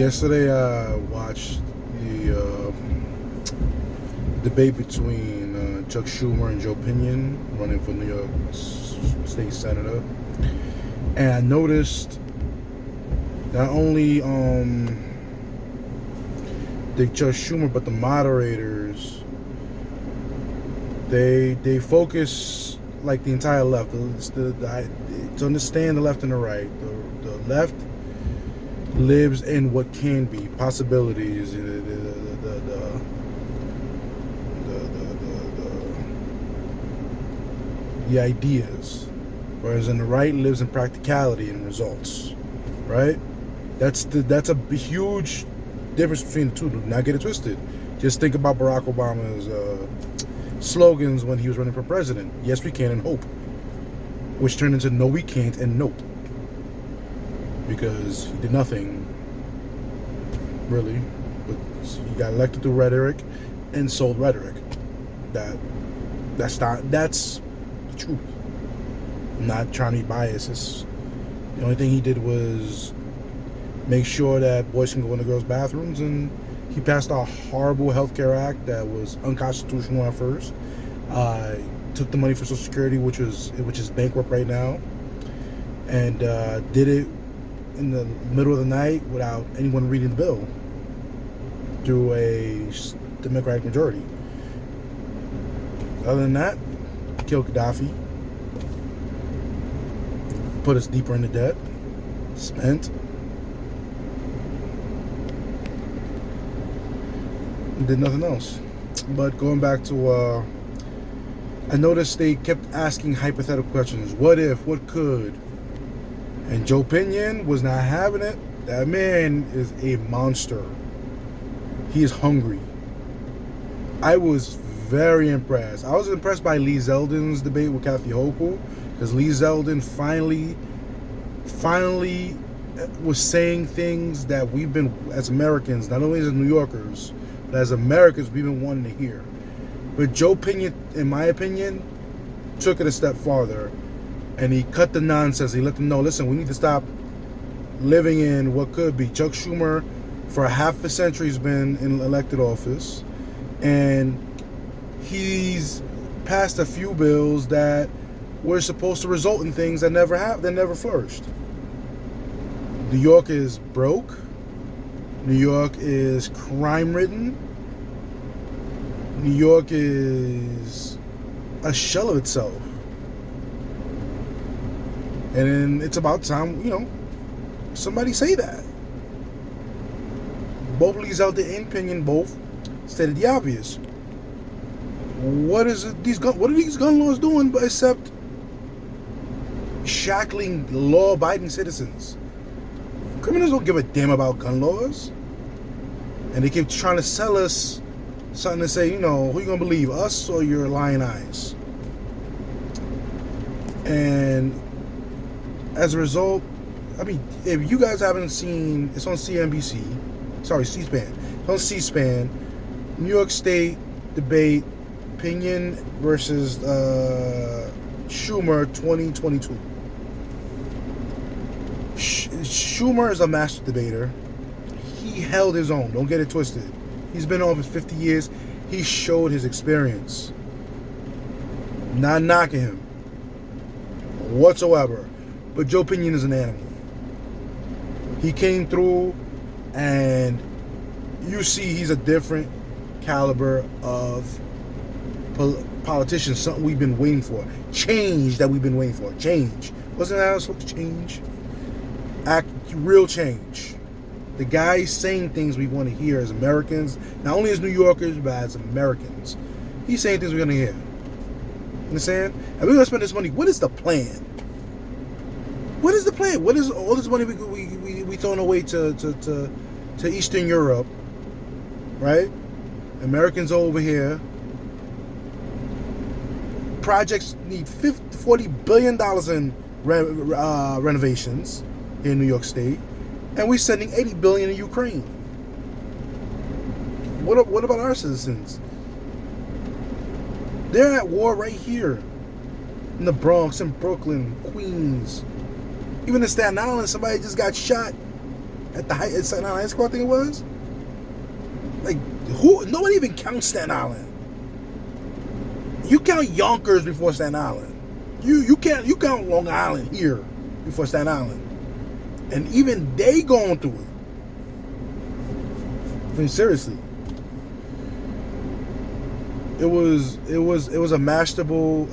Yesterday, I watched the debate between Chuck Schumer and Joe Pinion running for New York State Senator, and I noticed not only the Chuck Schumer but the moderators they focus like the entire left. To understand the left and the right, the left lives in what can be possibilities, the ideas, whereas in the right lives in practicality and results. Right? That's a huge difference between the two. Do not get it twisted. Just think about Barack Obama's slogans when he was running for president. Yes, we can, and hope, which turned into no, we can't, and nope, because he did nothing really. But he got elected through rhetoric and sold rhetoric. That's the truth. I'm not trying to be biased. The only thing he did was make sure that boys can go in the girls' bathrooms, and he passed a horrible healthcare act that was unconstitutional at first. Took the money for Social Security, which is bankrupt right now, and did it in the middle of the night without anyone reading the bill through a Democratic majority. Other than that, killed Gaddafi, put us deeper into debt, spent. Did nothing else. But going back to, I noticed they kept asking hypothetical questions. What if? What could? And Joe Pinion was not having it. That man is a monster. He is hungry. I was very impressed. I was impressed by Lee Zeldin's debate with Kathy Hochul, because Lee Zeldin finally was saying things that we've been, as Americans, not only as New Yorkers, but as Americans, we've been wanting to hear. But Joe Pinion, in my opinion, took it a step farther, and he cut the nonsense. He let them know, listen, we need to stop living in what could be. Chuck Schumer, for half a century, has been in elected office, and he's passed a few bills that were supposed to result in things that never flourished. New York is broke. New York is crime-ridden. New York is a shell of itself. And it's about time, somebody say that. Both leads out the opinion, both stated the obvious. What are these gun laws doing but except shackling law-abiding citizens? Criminals don't give a damn about gun laws. And they keep trying to sell us something to say, who you gonna believe, us or your lying eyes? And as a result, if you guys haven't seen, it's on CNBC, sorry, C-SPAN. It's on C-SPAN, New York State debate, Pinion versus Schumer 2022. Schumer is a master debater. He held his own. Don't get it twisted. He's been in office 50 years. He showed his experience. Not knocking him whatsoever. But Joe Pinion is an animal. He came through, and you see he's a different caliber of politician. Something we've been waiting for. Change that we've been waiting for. Change. Wasn't that supposed to change? Real change. The guy's saying things we want to hear as Americans, not only as New Yorkers, but as Americans. He's saying things we're going to hear. Understand? And we're going to spend this money. What is the plan? What is the plan? What is all this money we throwing away to Eastern Europe, right? Americans over here. Projects need $40 billion in renovations here in New York State, and we're sending $80 billion in Ukraine. What about our citizens? They're at war right here in the Bronx, in Brooklyn, Queens. Even in Staten Island, somebody just got shot at Staten Island High School, I think it was. Like, who? Nobody even counts Staten Island. You count Yonkers before Staten Island. You count Long Island here before Staten Island, and even they going through it. I mean, seriously, it was a masterful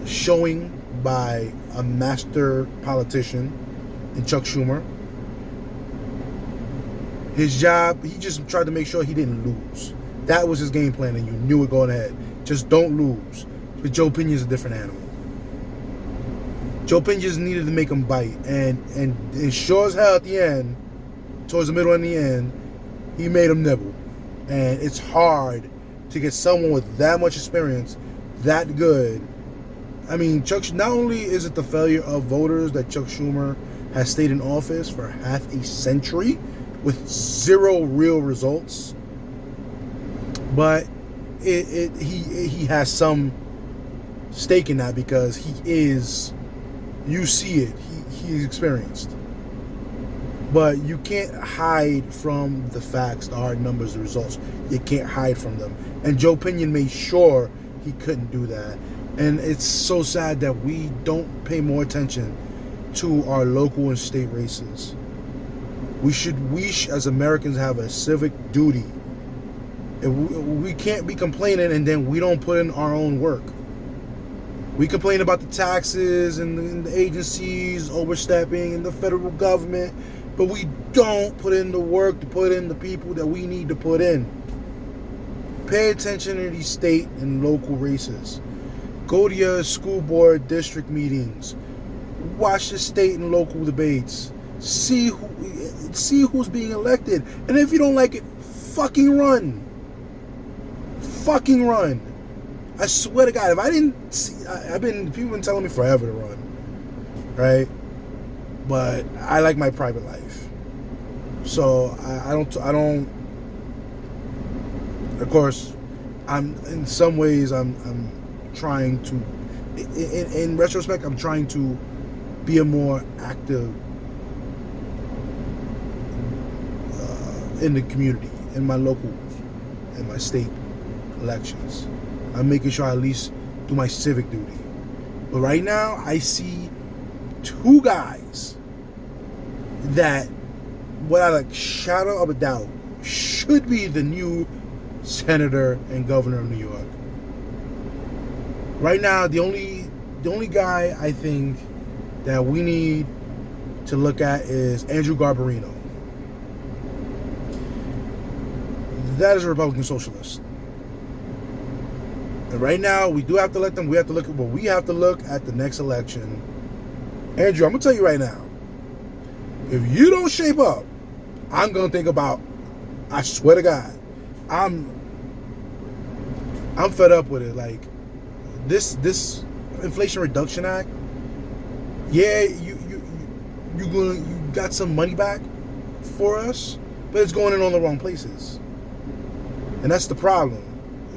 showing by a master politician in Chuck Schumer. His job, he just tried to make sure he didn't lose. That was his game plan, and you knew it going ahead. Just don't lose. But Joe Pinion's a different animal. Joe Pinion just needed to make him bite, and sure as hell at the end, towards the middle and the end, he made him nibble. And it's hard to get someone with that much experience, that good. I mean, not only is it the failure of voters that Chuck Schumer has stayed in office for half a century with zero real results, but he has some stake in that because he is, you see it, he's experienced. But you can't hide from the facts, the hard numbers, the results. You can't hide from them. And Joe Pinion made sure he couldn't do that. And it's so sad that we don't pay more attention to our local and state races. We as Americans have a civic duty. And we can't be complaining and then we don't put in our own work. We complain about the taxes and the agencies overstepping and the federal government, but we don't put in the work to put in the people that we need to put in. Pay attention to these state and local races. Go to your school board district meetings. Watch the state and local debates. See who's being elected. And if you don't like it, fucking run. Fucking run. I swear to God, if I didn't see, people been telling me forever to run, right? But I like my private life, so I don't. Of course, in some ways I'm trying to, in retrospect, I'm trying to be a more active in the community, in my locals, in my state elections. I'm making sure I at least do my civic duty. But right now, I see two guys that, without a shadow of a doubt, should be the new senator and governor of New York. Right now, the only guy I think that we need to look at is Andrew Garbarino. That is a Republican socialist. And right now, we do have to let them. We have to look at the next election. Andrew, I'm gonna tell you right now. If you don't shape up, I'm gonna think about. I swear to God, I'm fed up with it. Like this Inflation Reduction Act. Yeah, you got some money back for us, but it's going in all the wrong places, and that's the problem.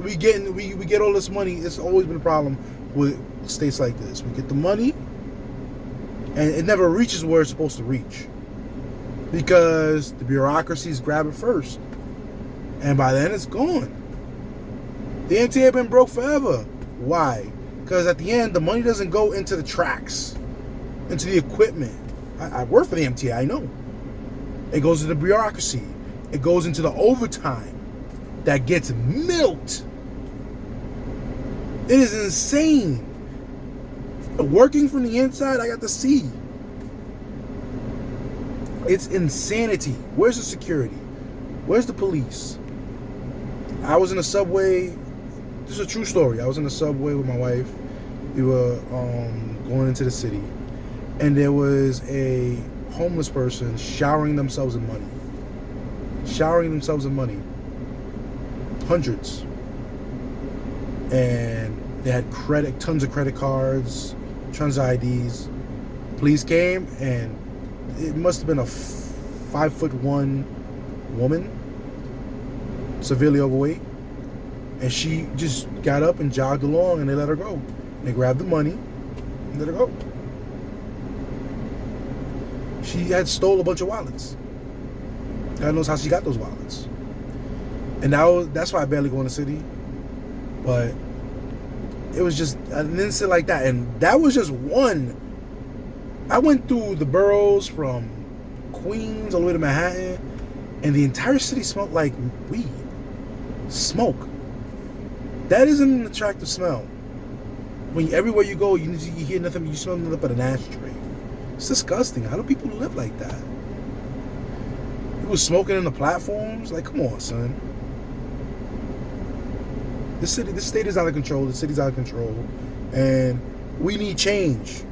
We get all this money. It's always been a problem with states like this. We get the money, and it never reaches where it's supposed to reach because the bureaucracies grab it first, and by then it's gone. The MTA been broke forever. Why? Because at the end, the money doesn't go into the tracks, into the equipment. I work for the MTA. I know. It goes to the bureaucracy. It goes into the overtime that gets milked. It is insane. Working from the inside, I got to see. It's insanity. Where's the security? Where's the police? I was in a subway. This is a true story. I was in a subway with my wife. We were going into the city, and there was a homeless person showering themselves in money. Hundreds. And they had tons of credit cards, tons of IDs. Police came, and it must have been a 5'1" woman, severely overweight, and she just got up and jogged along, and they let her go. They grabbed the money, Let her go. She had stole a bunch of wallets. God knows how she got those wallets. And now that's why I barely go in the city. But it was just an incident like that. And that was just one. I went through the boroughs from Queens all the way to Manhattan, and the entire city smelled like weed. Smoke. That isn't an attractive smell. When everywhere you go, you hear nothing, you smell nothing but an ashtray. It's disgusting. How do people live like that? People smoking in the platforms? Like, come on, son. This state is out of control. The city's out of control. And we need change.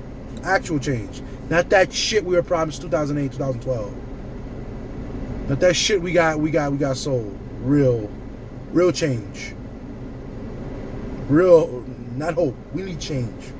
Actual change. Not that shit we were promised 2008, 2012. Not that shit we got sold. Real change. Real, not hope. We need change.